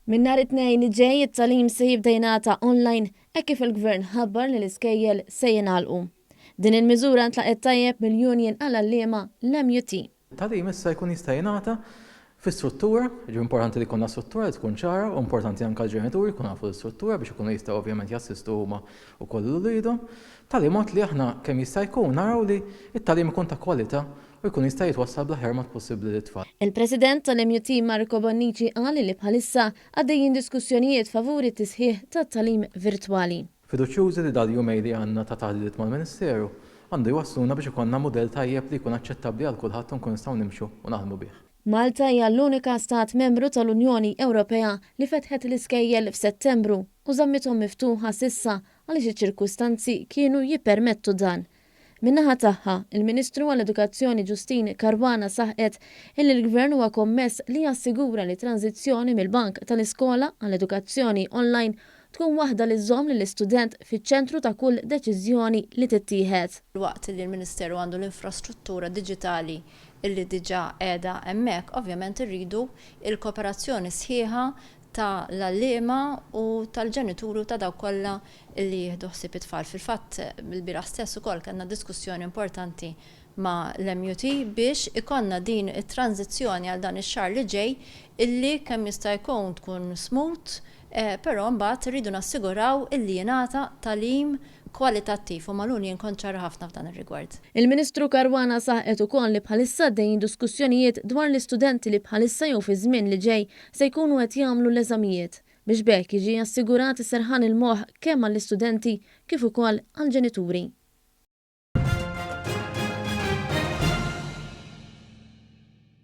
Min nhar it-tnejn ġej it-talim se jibda jingħata online hekk kif il-Gvern ħabbar li l-iskejjel se jingħalqu. Din il-miżura ntlaqet tajjeb mill-Union għall-għalliema l-MUT. Talim issa jkun jista' jingħata fi-struttura, importanti li jkollna struttura li tkun ċara, u importanti anke l-ġenituri jkunu nafu l-istruttura biex ikunu jistgħu ovvjament jassistu huma wkoll l-ulidhom. Talimot li aħna kemm jista' jkun naraw li t-talim ikun ta' kwalità u jkun jista' jitwassal bl-aħjar mod possibbli lit-tfal. Il-President tal-MUT Marco Bonnici qal li bħalissa għaddejjin diskussjonijiet favuri t-tisħiħ tat-talim virtwali. Fiduċjużi li dal-jumej li għandna ta' taħdiet mal-Ministeru għandu jwassluna biex ikollna mudell tajjeb li jkun aċċettabbli għal kulħadd u nkun nistgħu nimxu u naħdmu bih. Malta hija l-unika stat membru tal-Unjoni Ewropea li fetħet l-iskejjel f'Settembru u żammithom miftuħa sissa għaliex iċ-ċirkustanzi kienu jippermettu dan. Min-naħa tagħha, il-Ministru għall-Edukazzjoni Ġustin Caruana saħqet illi l-Gvern huwa kommess li jassigura li tranzizzjoni mill-bank tal-iskola għall-edukazzjoni online tkun waħda li żżomm lill-istudent fiċ-ċentru ta' kull deċiżjoni li tittieħed. Waqt li l-Ministeru għandu l-infrastruttura diġitali illi diġà qiegħda hemmhekk, ovvjament irridu il-kooperazzjoni sħiħa ta' l-għalliema u tal-ġenituru ta' dawk kollha li jieħdu ħsieb it-tfal. Fil-fatt bil-bieraħ stess ukoll kellna diskussjoni importanti ma' l-MUT biex ikonna din it-tranzizzjoni għal dan ix-xahar li ġej illi kemm jista' jkun tkun smooth, però mbagħad irridu nassiguraw illi jingħata tagħlim kwalitattiv u maluni jinkonċara ħafna f'dan ir-rigward. Il-Ministru Caruana saħqet ukoll li bħalissa dejjin diskussjonijiet dwar l-istudenti li bħalissa jew fi żmien li ġej se jkunu qed jagħmlu l-eżamijiet biex bekk jiġi assigurat is-serħan il-moħħ kemm għall-istudenti kif ukoll għall-ġenituri.